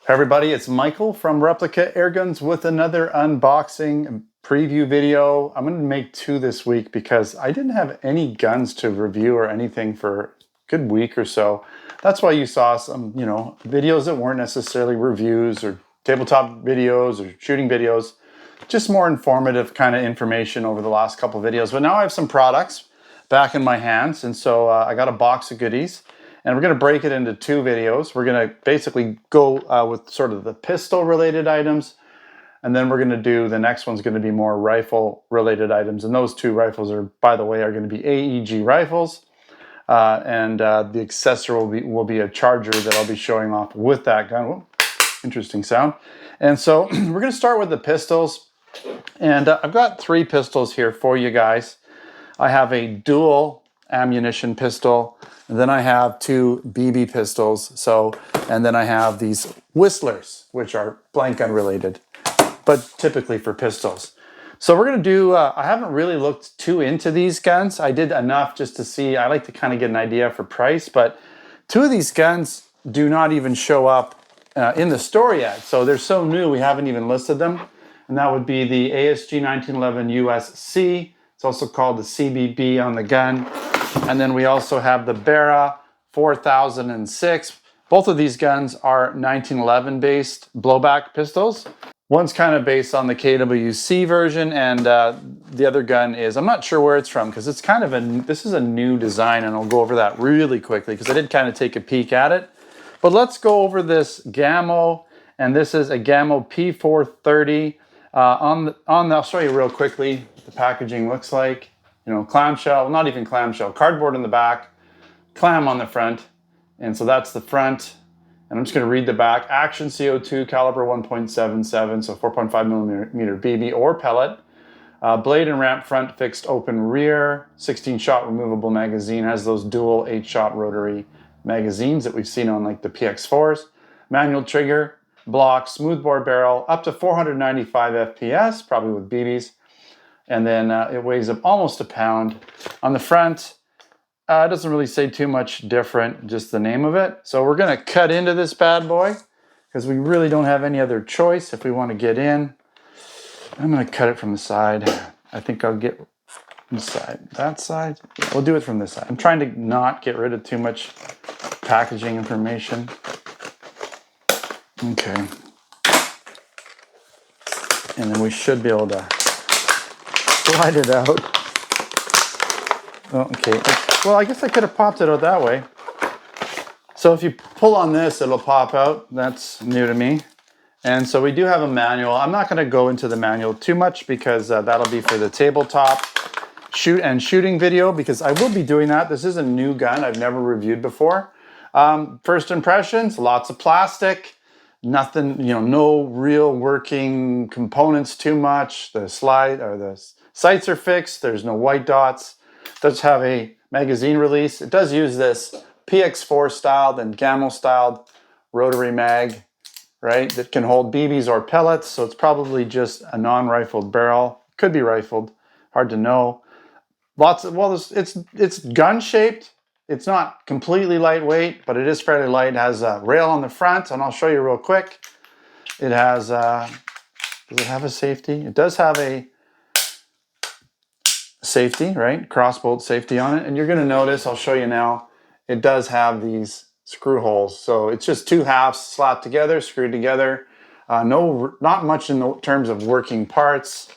Hey everybody, it's Michael from Replica Airguns with another unboxing and preview video. I'm going to make two this week because I didn't have any guns to review or anything for a good week or so. That's why you saw some, videos that weren't necessarily reviews or tabletop videos or shooting videos. Just more informative kind of information over the last couple videos. But now I have some products back in my hands, and so I got a box of goodies. And we're going to break it into two videos. We're going to basically go with sort of the pistol related items. And then we're going to do, the next one's going to be more rifle related items. And those two rifles are, by the way, are going to be AEG rifles. The accessory will be a charger that I'll be showing off with that gun. Whoa, interesting sound. And so we're going to start with the pistols. And I've got three pistols here for you guys. I have a dual ammunition pistol. And then I have two BB pistols. And then I have these whistlers, which are blank gun related, but typically for pistols. So we're going to do, I haven't really looked too into these guns. I did enough just to see, I like to kind of get an idea for price, but two of these guns do not even show up in the store yet. So they're so new, we haven't even listed them. And that would be the ASG 1911 USC. It's also called the CBB on the gun. And then we also have the Barra 4006. Both of these guns are 1911 based blowback pistols. One's kind of based on the KWC version, and the other gun is, I'm not sure where it's from because it's kind of this is a new design, and I'll go over that really quickly because I did kind of take a peek at it. But let's go over this Gamo, and this is a Gamo P430. I'll show you real quickly what the packaging looks like. Clamshell, not even clamshell, cardboard in the back, clam on the front. And so that's the front. And I'm just going to read the back. Action CO2 caliber 1.77, so 4.5 millimeter BB or pellet. Blade and ramp front fixed open rear. 16-shot removable magazine. Has those dual 8-shot rotary magazines that we've seen on like the PX4s. Manual trigger, block, smoothbore barrel, up to 495 FPS, probably with BBs. And then it weighs up almost a pound. On the front, it doesn't really say too much different, just the name of it. So we're going to cut into this bad boy because we really don't have any other choice if we want to get in. I'm going to cut it from the side. I think I'll get this side. That side? Yeah, we'll do it from this side. I'm trying to not get rid of too much packaging information. Okay. And then we should be able to slide it out. Oh, okay. Well, I guess I could have popped it out that way. So if you pull on this, it'll pop out. That's new to me. And so we do have a manual. I'm not going to go into the manual too much because that'll be for the tabletop shooting video, because I will be doing that. This is a new gun I've never reviewed before. First impressions, lots of plastic. Nothing, no real working components too much. The sights are fixed. There's no white dots. It does have a magazine release. It does use this PX4 styled and Gamo styled rotary mag, right? That can hold BBs or pellets. So it's probably just a non-rifled barrel. Could be rifled. Hard to know. It's gun shaped. It's not completely lightweight, but it is fairly light. It has a rail on the front, and I'll show you real quick. It has, does it have a safety? It does have a safety, right? Crossbolt safety on it. And you're going to notice, I'll show you now, it does have these screw holes. So it's just two halves slapped together, screwed together. Not much in the terms of working parts.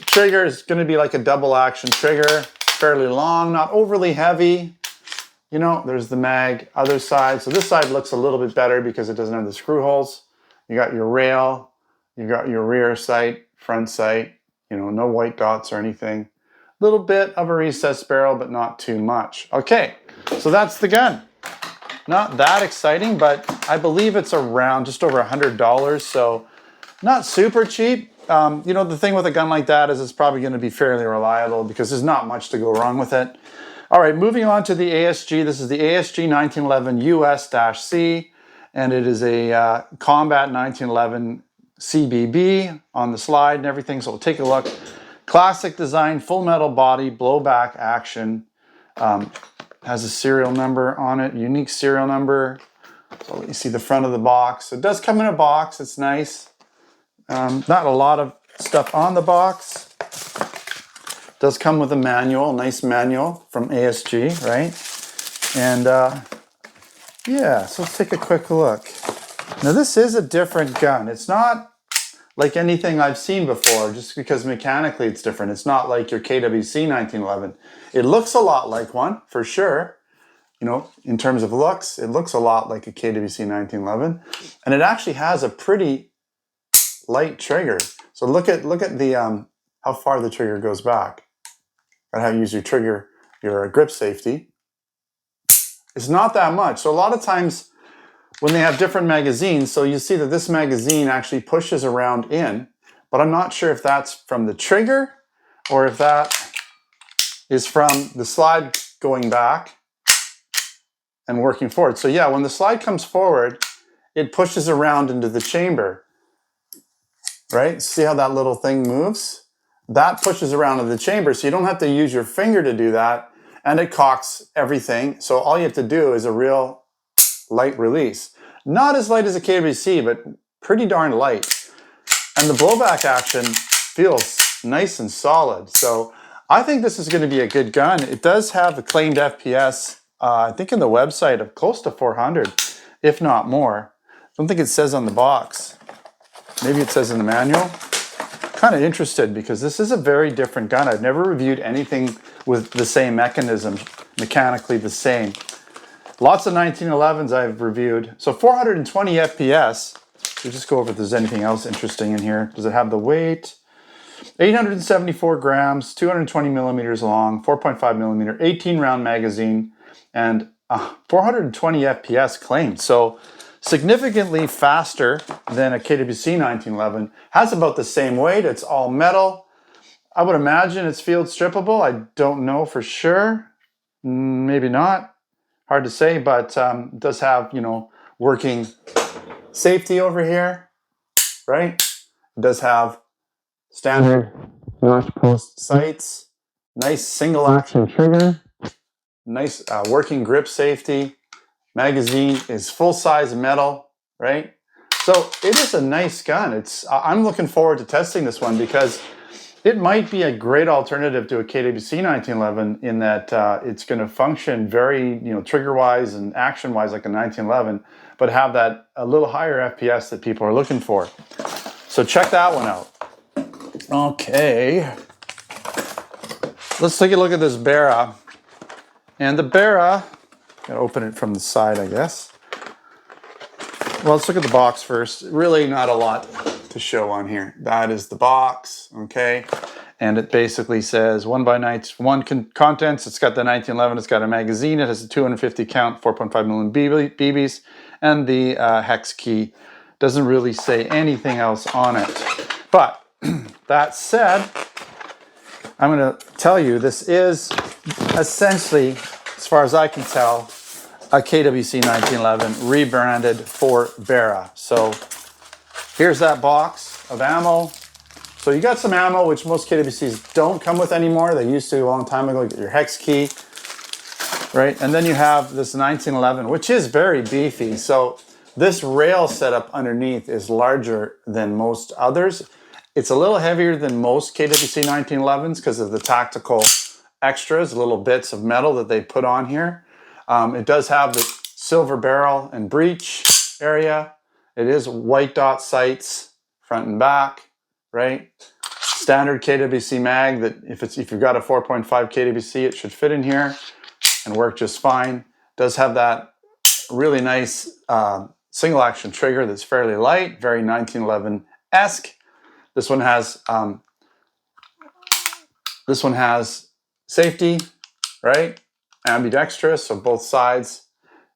Trigger is going to be like a double action trigger. Fairly long, not overly heavy. There's the mag, other side. So this side looks a little bit better because it doesn't have the screw holes. You got your rail, you got your rear sight, front sight, no white dots or anything. A little bit of a recessed barrel, but not too much. Okay, so that's the gun. Not that exciting, but I believe it's around just over $100, so not super cheap. The thing with a gun like that is it's probably going to be fairly reliable because there's not much to go wrong with it. All right, moving on to the ASG. This is the ASG 1911 US-C, and it is a Combat 1911 CBB on the slide and everything, so we'll take a look. Classic design, full metal body, blowback action. Has a serial number on it, unique serial number. So let you see the front of the box. It does come in a box. It's nice. Not a lot of stuff on the box. It does come with a manual, nice manual from ASG, right? And yeah, so let's take a quick look. Now this is a different gun. It's not like anything I've seen before, just because mechanically it's different. It's not like your KWC 1911. It looks a lot like one, for sure. You know, in terms of looks, it looks a lot like a KWC 1911. And it actually has a pretty light trigger. So look at the how far the trigger goes back. And how you use your trigger, your grip safety. It's not that much. So a lot of times when they have different magazines, so you see that this magazine actually pushes around in, but I'm not sure if that's from the trigger or if that is from the slide going back and working forward. So yeah, when the slide comes forward, it pushes around into the chamber, right? See how that little thing moves? That pushes around in the chamber, so you don't have to use your finger to do that, and it cocks everything. So all you have to do is a real light release. Not as light as a KWC, but pretty darn light. And the blowback action feels nice and solid. So I think this is going to be a good gun. It does have a claimed FPS, I think in the website, of close to 400, if not more. I don't think it says on the box. Maybe it says in the manual. Kind of interested because this is a very different gun. I've never reviewed anything with the same mechanism, mechanically the same. Lots of 1911s I've reviewed. So 420 FPS. We'll just go over if there's anything else interesting in here. Does it have the weight? 874 grams, 220 millimeters long, 4.5 millimeter, 18 round magazine, and 420 FPS claimed. So significantly faster than a KWC 1911. Has about the same weight. It's all metal. I would imagine it's field strippable. I don't know for sure. Maybe not. Hard to say, but it does have, you know, working safety over here, right? It does have standard notch post sights. Nice single action trigger. Nice working grip safety. Magazine is full-size metal, right? So it is a nice gun. I'm looking forward to testing this one because it might be a great alternative to a KWC 1911 in that it's going to function very, you know, trigger-wise and action-wise like a 1911, but have that a little higher FPS that people are looking for. So check that one out. Okay, let's take a look at this Barra. And the Barra, gotta open it from the side, I guess. Well, let's look at the box first. Really not a lot to show on here. That is the box, okay? And it basically says 1x1 contents. It's got the 1911, it's got a magazine, it has a 250 count, 4.5 million BBs, and the hex key. Doesn't really say anything else on it. But that said, I'm gonna tell you this is essentially, as far as I can tell, a KWC 1911 rebranded for Barra. So here's that box of ammo. So you got some ammo, which most KWCs don't come with anymore. They used to a long time ago. You get your hex key, right? And then you have this 1911, which is very beefy. So this rail setup underneath is larger than most others. It's a little heavier than most KWC 1911s because of the tactical extras, little bits of metal that they put on here. It does have the silver barrel and breech area. It is white dot sights, front and back, right? Standard KWC mag that if you've got a 4.5 KWC, it should fit in here and work just fine. Does have that really nice single action trigger that's fairly light, very 1911-esque. This one has safety, right? Ambidextrous, so both sides,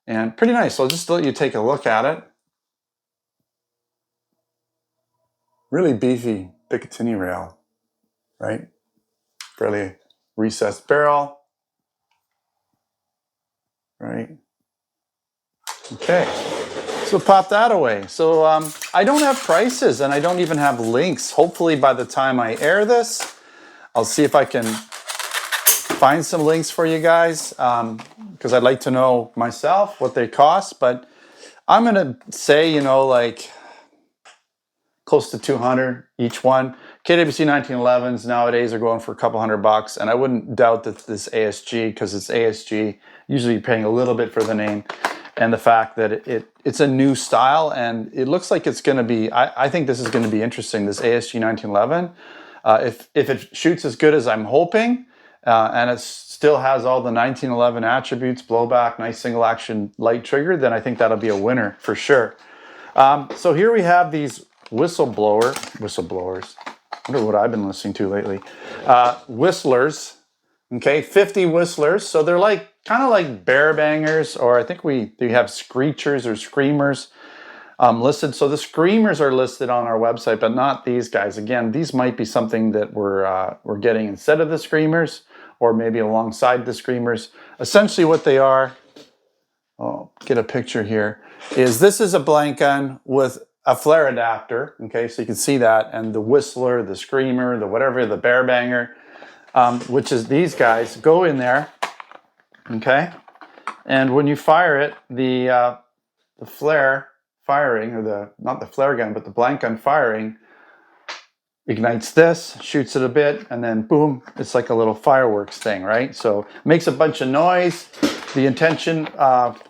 and pretty nice. So I'll just let you take a look at it. Really beefy Picatinny rail, right? Fairly recessed barrel, right? Okay, so pop that away. So I don't have prices and I don't even have links. Hopefully by the time I air this, I'll see if I can find some links for you guys because I'd like to know myself what they cost. But I'm going to say, you know, like close to 200 each one. KWC 1911s nowadays are going for a couple $100, and I wouldn't doubt that this ASG, because it's ASG, usually you're paying a little bit for the name and the fact that it's a new style, and it looks like it's going to be, I think this is going to be interesting, this ASG 1911. If it shoots as good as I'm hoping, and it still has all the 1911 attributes, blowback, nice single action light trigger, then I think that'll be a winner for sure. So here we have these whistleblowers. I wonder what I've been listening to lately. Whistlers, okay, 50 whistlers. So they're like kind of like bear bangers, or I think we have screechers or screamers listed. So the screamers are listed on our website, but not these guys. Again, these might be something that we're getting instead of the screamers, or maybe alongside the screamers. Essentially what they are, I'll get a picture here, is this is a blank gun with a flare adapter, okay, so you can see that, and the whistler, the screamer, the whatever, the bear banger, which is these guys, go in there, okay, and when you fire it, the flare firing, or not the flare gun, but the blank gun firing, ignites this, shoots it a bit, and then boom, it's like a little fireworks thing, right? So it makes a bunch of noise. The intention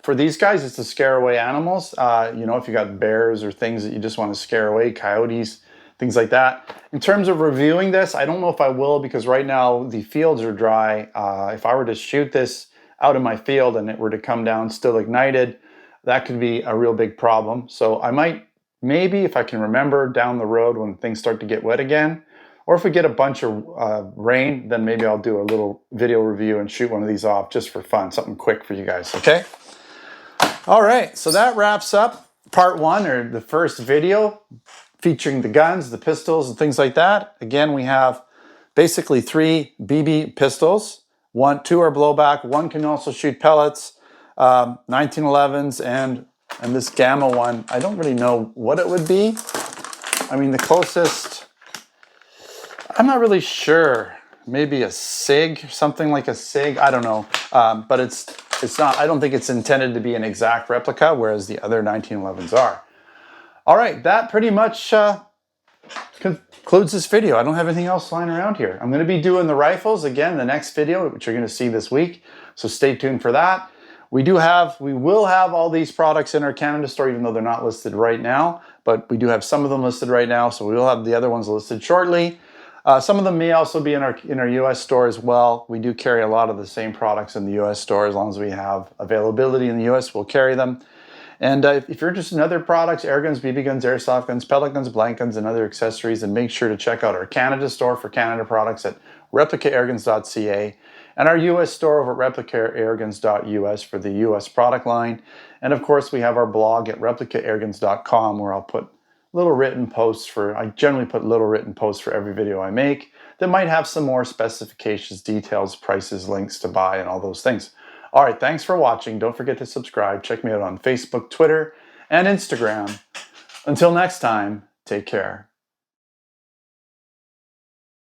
for these guys is to scare away animals. You know, if you got bears or things that you just want to scare away, coyotes, things like that. In terms of reviewing this, I don't know if I will, because right now the fields are dry. If I were to shoot this out in my field and it were to come down still ignited, that could be a real big problem. So I might, maybe if I can remember down the road when things start to get wet again, or if we get a bunch of rain, then maybe I'll do a little video review and shoot one of these off just for fun, something quick for you guys, okay? All right, so that wraps up part one, or the first video featuring the guns, the pistols, and things like that. Again, we have basically 3 BB pistols. 2 are blowback, 1 can also shoot pellets, 1911s, and this Gamo one, I don't really know what it would be. I mean, the closest, I'm not really sure. Maybe a SIG, something like a SIG. I don't know. But it's not, I don't think it's intended to be an exact replica, whereas the other 1911s are. All right, that pretty much concludes this video. I don't have anything else lying around here. I'm going to be doing the rifles again, the next video, which you're going to see this week. So stay tuned for that. We will have all these products in our Canada store, even though they're not listed right now. But we do have some of them listed right now, so we will have the other ones listed shortly. Some of them may also be in our US store as well. We do carry a lot of the same products in the US store. As long as we have availability in the US, we'll carry them. And if you're interested in other products, air guns, BB guns, airsoft guns, pellet guns, blank guns, and other accessories, then make sure to check out our Canada store for Canada products at replicairguns.ca, and our US store over at replicairguns.us for the US product line. And of course, we have our blog at replicairguns.com, where I'll put little written posts I generally put little written posts for every video I make that might have some more specifications, details, prices, links to buy, and all those things. All right, thanks for watching. Don't forget to subscribe. Check me out on Facebook, Twitter, and Instagram. Until next time, take care.